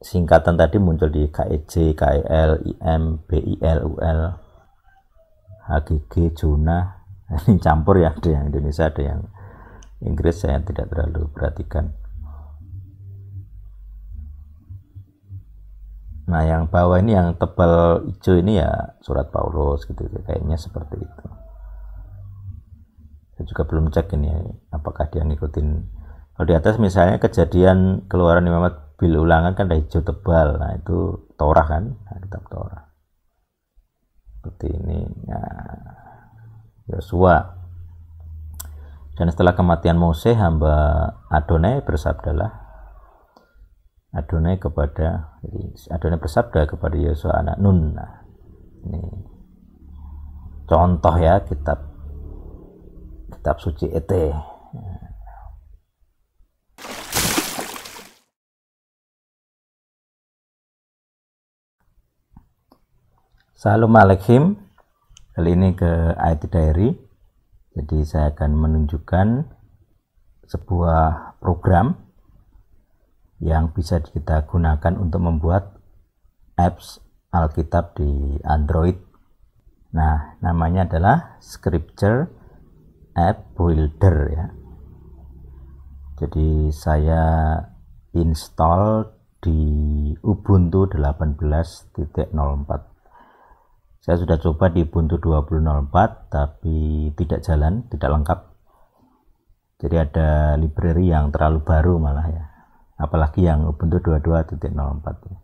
singkatan tadi muncul di KEJ, KEL, IM, BIL, UL, HGG, Juna. Ini campur ya, ada yang Indonesia, ada yang Inggris, saya tidak terlalu perhatikan. Nah, yang bawah ini yang tebal hijau ini ya surat Paulus gitu, kayaknya seperti itu. Saya juga belum cek ini apakah dia ngikutin. Kalau di atas misalnya Kejadian, Keluaran Muhammad, Bil Ulangan kan ada hijau tebal, nah itu Torah kan, nah, kitab Torah. Seperti ini. Nah, Yosua. Dan setelah kematian Mose, hamba Adonai bersabdalah. Adonai bersabda kepada Yosua anak Nun. Nah, ini contoh ya kitab suci ET. Salam alaikum. Kali ini ke IT Diary. Jadi saya akan menunjukkan sebuah program yang bisa kita gunakan untuk membuat apps Alkitab di Android. Nah, namanya adalah Scripture App Builder ya. Jadi saya install di Ubuntu 18.04. Saya sudah coba di Ubuntu 20.04 tapi tidak jalan, tidak lengkap. Jadi ada library yang terlalu baru malah ya. Apalagi yang Ubuntu 22.04 ya.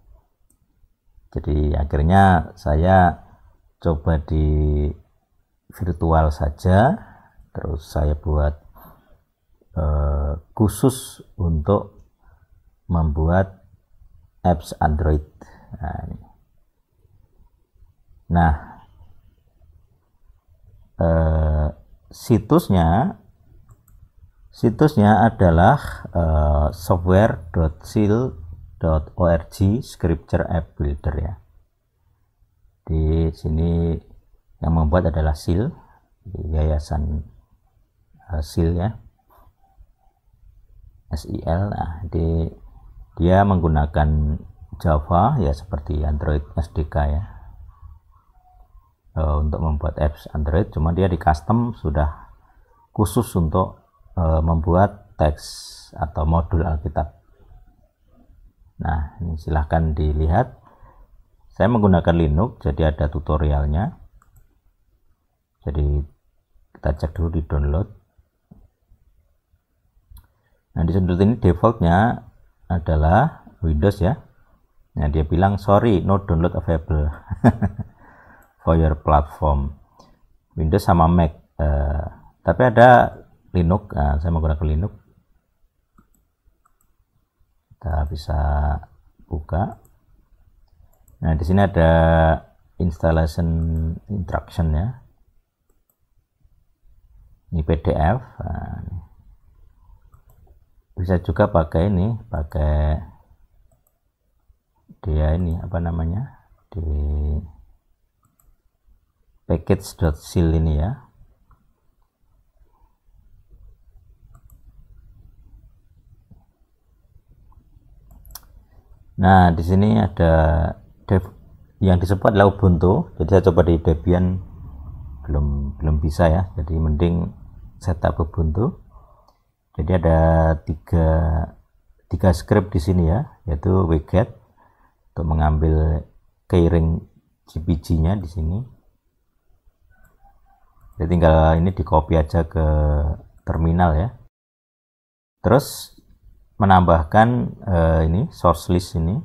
Jadi akhirnya saya coba di virtual saja, terus saya buat khusus untuk membuat apps Android. Situsnya adalah software.sil.org Scripture App Builder ya. Di sini yang membuat adalah SIL, yayasan SIL ya, SIL. Nah, dia menggunakan Java ya seperti Android SDK ya, untuk membuat apps Android. Cuma dia di custom sudah khusus untuk membuat teks atau modul Alkitab. Nah, ini silahkan dilihat. Saya menggunakan Linux, jadi ada tutorialnya. Jadi kita cek dulu di download. Nah, di sudut ini defaultnya adalah Windows ya. Nah, dia bilang sorry, no download available for your platform. Windows sama Mac. Tapi ada Linux. Nah, saya menggunakan Linux. Kita bisa buka. Nah, di sini ada installation instruction ya. Ini PDF. Nah, bisa juga pakai ini, pakai dia ini apa namanya, di package.sil ini ya. Nah, di sini ada yang disebut adalah Ubuntu. Jadi saya coba di Debian belum bisa ya. Jadi mending setup Ubuntu. Jadi ada tiga script di sini ya, yaitu wget untuk mengambil keyring GPG-nya di sini. Jadi tinggal ini di copy aja ke terminal ya. Terus menambahkan ini source list ini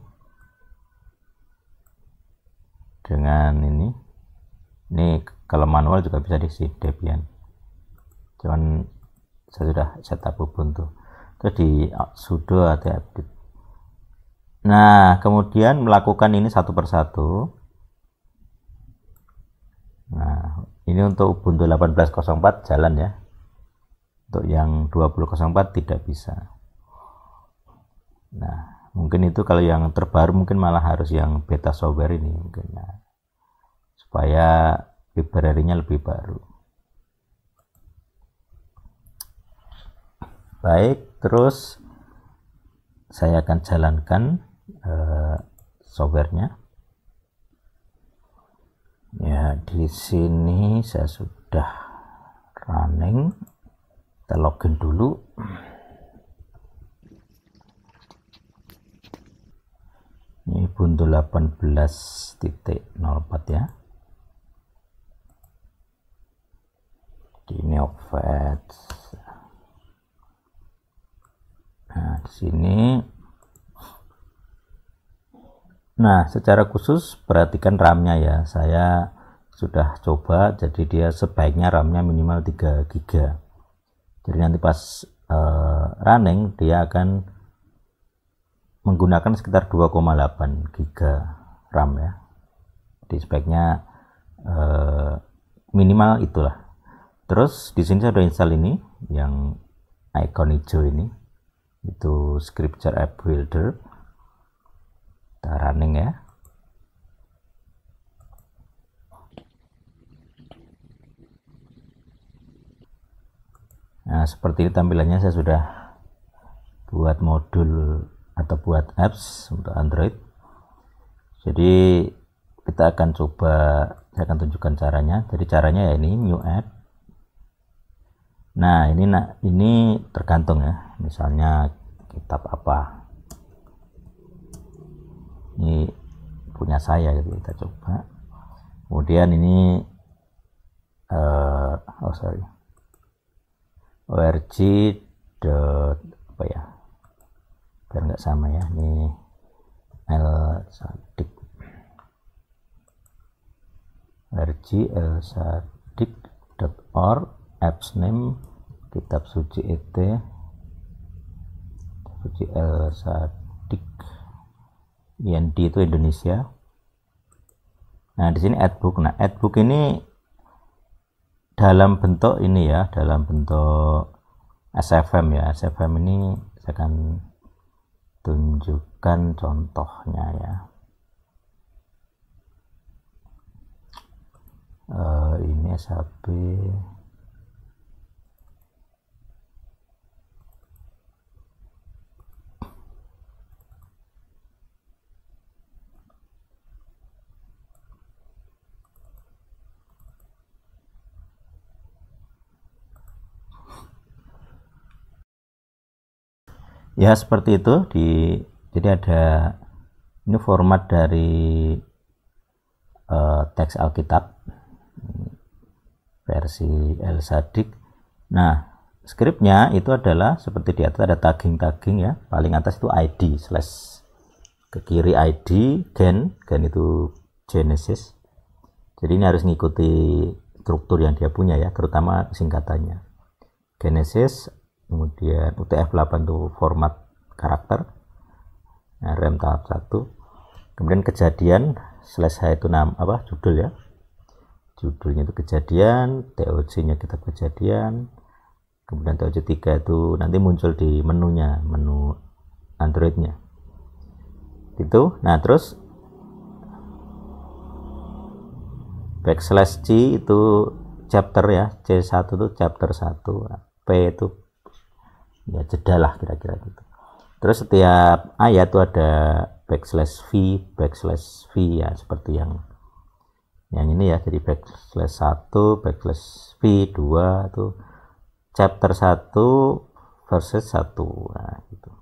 dengan ini kalau manual juga bisa diisi Debian, cuman saya sudah setup Ubuntu. Terus di sudo atau update. Nah, kemudian melakukan ini satu persatu. Nah, ini untuk Ubuntu 18.04 jalan ya, untuk yang 20.04 tidak bisa. Nah, mungkin itu kalau yang terbaru mungkin malah harus yang beta software ini mungkin ya, supaya library-nya lebih baru. Baik, terus saya akan jalankan softwarenya. Ya, di sini saya sudah running. Kita login dulu. Ini Ubuntu 18.04 ya. Di Neopet. Nah, di sini. Nah, secara khusus perhatikan RAM-nya ya. Saya sudah coba, jadi dia sebaiknya RAM-nya minimal 3 GB. Jadi nanti pas running dia akan menggunakan sekitar 2,8 GB RAM ya. Jadi sebaiknya minimal itulah. Terus di sini saya sudah install ini yang icon hijau ini. Itu Scripture App Builder. Kita running ya. Nah, seperti ini tampilannya. Saya sudah buat modul atau buat apps untuk Android. Jadi kita akan coba, saya akan tunjukkan caranya. Jadi caranya ya ini new app. Nah, ini tergantung ya. Misalnya kitab apa. Ini punya saya gitu, kita coba. Kemudian ini org apa ya, biar nggak sama ya, ini elsadik elsadik.org, apps name kitab suci elsadik, IND itu Indonesia. Nah, di sini adbook. Nah, adbook ini dalam bentuk ini ya, dalam bentuk SFM ya. SFM ini saya akan tunjukkan contohnya ya. Ini SHP. Ya, seperti itu. Jadi ada ini format dari teks Alkitab versi elsadik. Nah, skripnya itu adalah seperti di atas ada tagging ya. Paling atas itu ID slash, ke kiri ID, gen itu Genesis. Jadi ini harus ngikuti struktur yang dia punya ya, terutama singkatannya. Genesis, kemudian UTF-8 itu format karakter, nah, rem tahap 1, kemudian kejadian slash H itu judul ya, judulnya itu kejadian, TOC-nya kitab kejadian, kemudian TOC 3 itu nanti muncul di menunya, menu Androidnya gitu. Nah, terus backslash C itu chapter ya, C1 itu chapter 1, P itu ya jeda lah kira-kira gitu. Terus setiap ayat itu ada backslash V ya, seperti yang ini ya. Jadi backslash 1 backslash V 2 itu chapter 1 verses 1, nah gitu.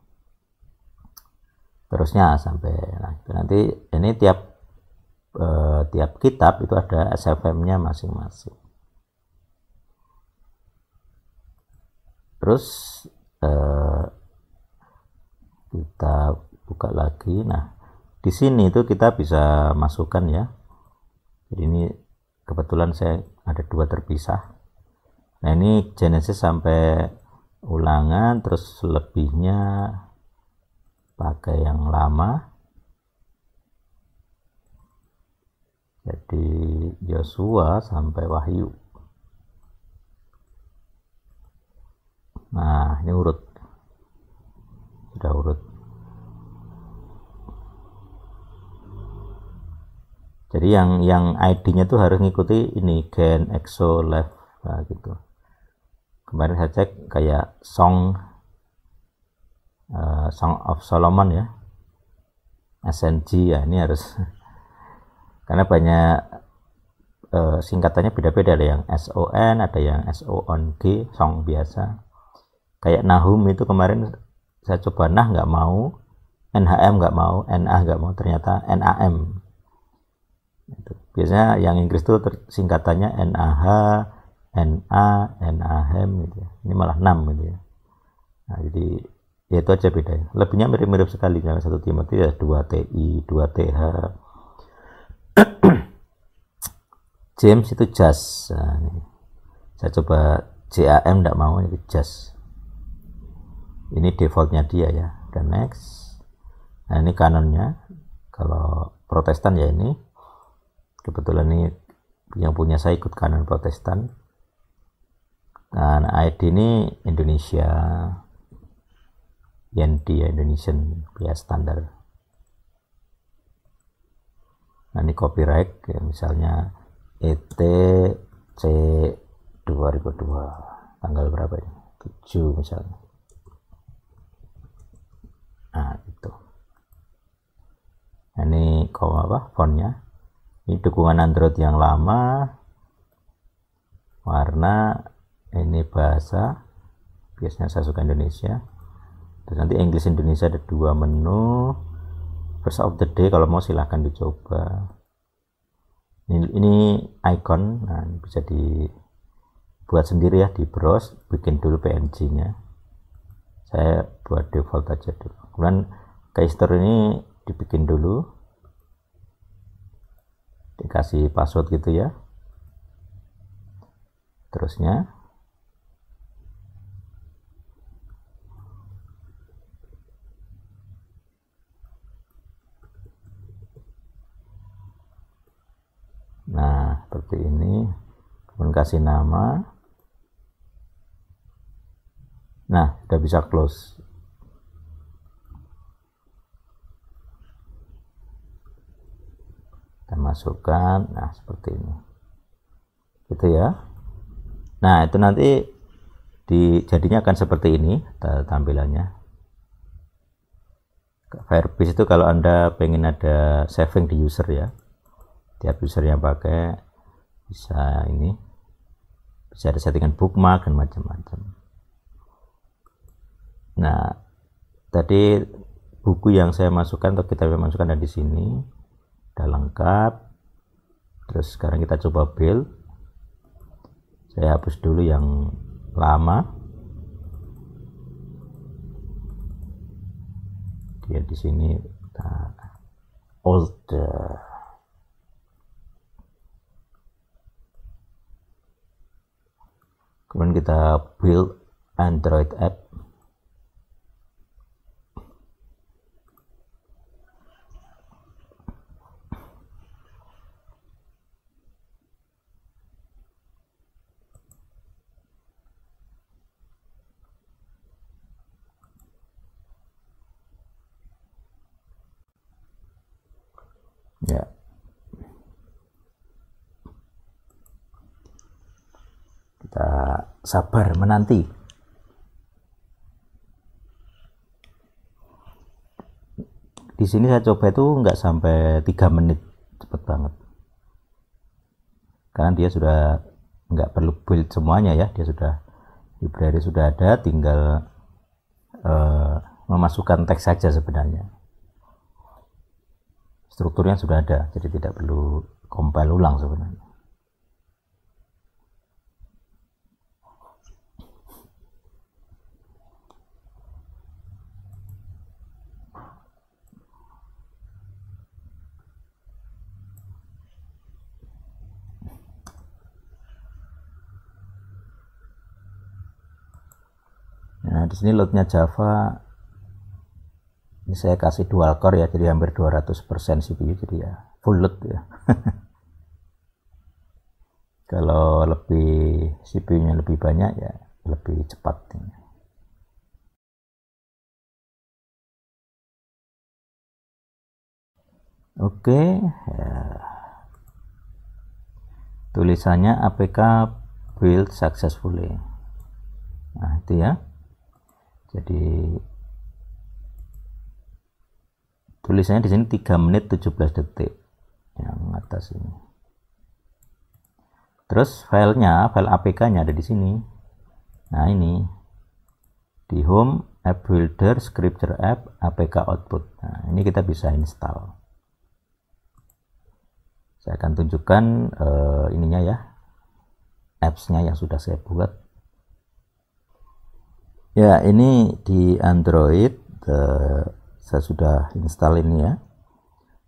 Terusnya sampai nanti ini tiap kitab itu ada SFM-nya masing-masing. Terus kita buka lagi. Nah, di sini itu kita bisa masukkan ya. Jadi ini kebetulan saya ada 2 terpisah. Nah, ini Genesis sampai ulangan, terus lebihnya pakai yang lama. Jadi Yosua sampai Wahyu. Nah, ini sudah urut. Jadi yang ID-nya tuh harus ngikuti ini gen exo left, nah, gitu. Kemarin saya cek kayak Song of Solomon ya, SNG ya, ini harus karena banyak singkatannya beda-beda, ada yang SON, ada yang SONG, song biasa. Kayak Nahum itu kemarin saya coba nggak mau, NHM nggak mau, NA nggak mau, ternyata NAM. Biasanya yang Inggris itu singkatannya NAH, NA, NAM gitu ya. Ini malah NAM gitu ya. Nah, jadi ya itu aja bedanya. Lebihnya mirip-mirip sekali, misalnya 1 Timotius ya 2 TI, 2 TH. James itu just. Nah, ini. Saya coba JAM enggak mau, ini just. Ini defaultnya dia ya. Dan next. Nah, ini kanonnya. Kalau Protestan ya ini. Kebetulan ini yang punya saya ikut kanon Protestan. Nah, ID ini Indonesia. YND ya, Indonesian biaya standar. Nah, ini copyright ya, misalnya ETC 2002 tanggal berapa ya, 7 misalnya. Nah itu. Nah, ini fontnya, ini dukungan Android yang lama, warna, ini bahasa, biasanya saya suka Indonesia. Terus nanti English Indonesia, ada 2 menu. First of the day kalau mau silahkan dicoba. Ini icon, nah bisa dibuat sendiri ya, di browse, bikin dulu PNG nya. Saya buat default aja dulu. Kemudian keister ini dibikin dulu, dikasih password gitu ya. Terusnya nah seperti ini, kemudian kasih nama. Nah sudah bisa close. Kita masukkan, nah seperti ini gitu ya. Nah itu nanti jadinya akan seperti ini tampilannya. Firebase itu kalau Anda pengen ada saving di user ya, tiap user yang pakai bisa ini, bisa ada settingan bookmark dan macam-macam. Nah tadi buku yang saya masukkan atau kita masukkan ada di sini, udah lengkap. Terus sekarang kita coba build. Saya hapus dulu yang lama, dia di sini old. Kemudian kita build Android app. Ya. Kita sabar menanti. Di sini saya coba itu nggak sampai 3 menit, cepet banget. Karena dia sudah nggak perlu build semuanya ya, dia sudah library sudah ada, tinggal memasukkan teks saja sebenarnya. Strukturnya sudah ada, jadi tidak perlu compile ulang sebenarnya. Nah, di sini loadnya Java. Ini saya kasih dual core ya, jadi hampir 200% CPU, jadi ya full load ya. Kalau lebih CPU-nya lebih banyak ya lebih cepat. Oke, ya. Tulisannya APK build successfully. Nah itu ya. Jadi Tulisannya di sini 3 menit 17 detik yang atas ini. Terus filenya, file APK-nya ada di sini. Nah, ini di home, app builder, scripture app, APK output. Nah, ini kita bisa install. Saya akan tunjukkan ininya ya, apps-nya yang sudah saya buat. Ya, ini di Android saya sudah install ini ya.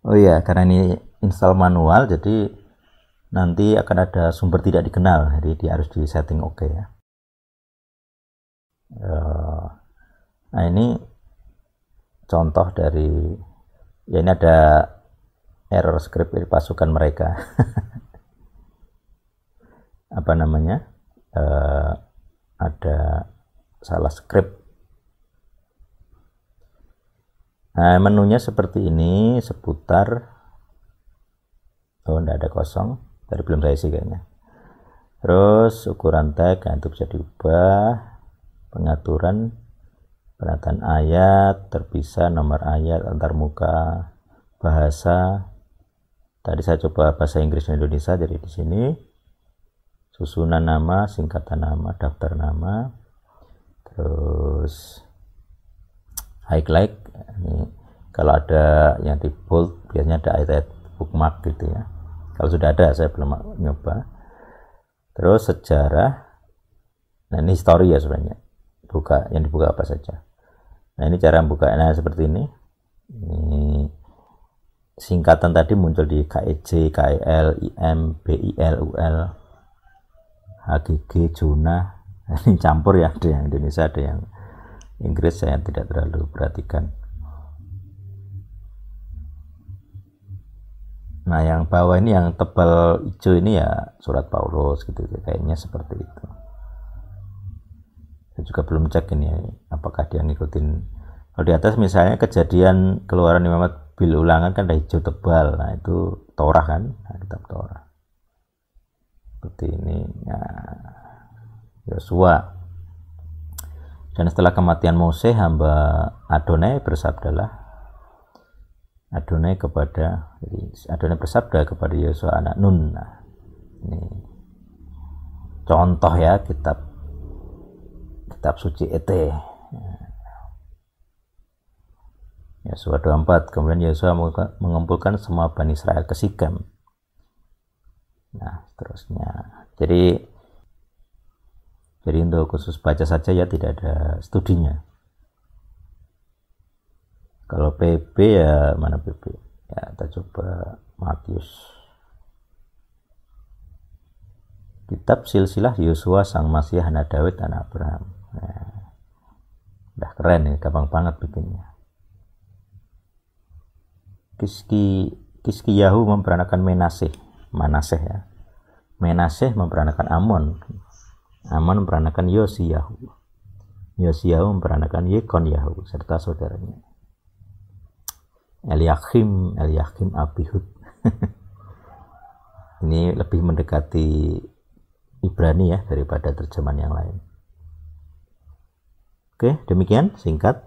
Oh iya, karena ini install manual, jadi nanti akan ada sumber tidak dikenal, jadi dia harus di setting oke ya. Nah, ini contoh dari ya, ini ada error script dari pasukan mereka. Apa namanya, ada salah script. Nah, menunya seperti ini, seputar, oh enggak ada kosong, tadi belum saya isi kayaknya. Terus ukuran tag, nah itu bisa diubah, pengaturan, penataan ayat, terpisah, nomor ayat, antarmuka, bahasa. Tadi saya coba bahasa Inggris dan Indonesia, jadi di sini susunan nama, singkatan nama, daftar nama, terus highlight. Ini kalau ada yang di bold biasanya ada ayat bookmark gitu ya. Kalau sudah ada, saya belum nyoba. Terus sejarah. Nah, ini history ya sebenarnya. Buka, yang dibuka apa saja. Nah, ini cara membukanya seperti ini. Ini singkatan tadi muncul di KEJ, KEL, IM, BIL, UL, HGG, Juna. Ini campur ya, ada yang Indonesia, ada yang Inggris, saya tidak terlalu perhatikan. Nah, yang bawah ini yang tebal hijau ini ya surat Paulus gitu, kayaknya seperti itu. Saya juga belum cek ini apakah dia ngikutin. Kalau di atas misalnya kejadian keluaran Imam Ahmad bil ulangan kan ada hijau tebal, nah itu Torah kan, nah, kitab Torah seperti ini. Nah, Yosua. Dan setelah kematian Mose, hamba Adonai bersabdalah, Adonai bersabda kepada Yosua anak Nun. Nah, ini contoh ya, kitab suci ET. Yosua 24. Kemudian Yosua mengumpulkan semua Bani Israel ke Sikem. Nah, seterusnya. Jadi untuk khusus baca saja ya, tidak ada studinya. Kalau PB ya, mana PB? Ya, kita coba Matius. Kitab silsilah Yosua sang Masih anak Daud anak Abraham. Nah, udah keren ya, gampang banget bikinnya. Kiskiyahu memperanakan Manaseh ya. Menaseh memperanakan Amon memperanakan Yosiyahu. Yosiyahu memperanakan Yekonyahu serta saudaranya. Eliakim Abihud. Ini lebih mendekati Ibrani ya daripada terjemahan yang lain. Oke, demikian singkat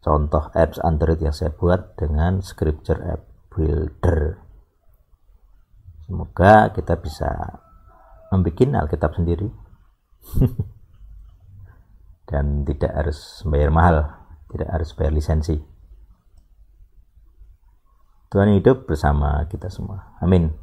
contoh apps Android yang saya buat dengan Scripture App Builder. Semoga kita bisa membuat Alkitab sendiri dan tidak harus bayar mahal, tidak harus bayar lisensi. Tuhan hidup bersama kita semua. Amin.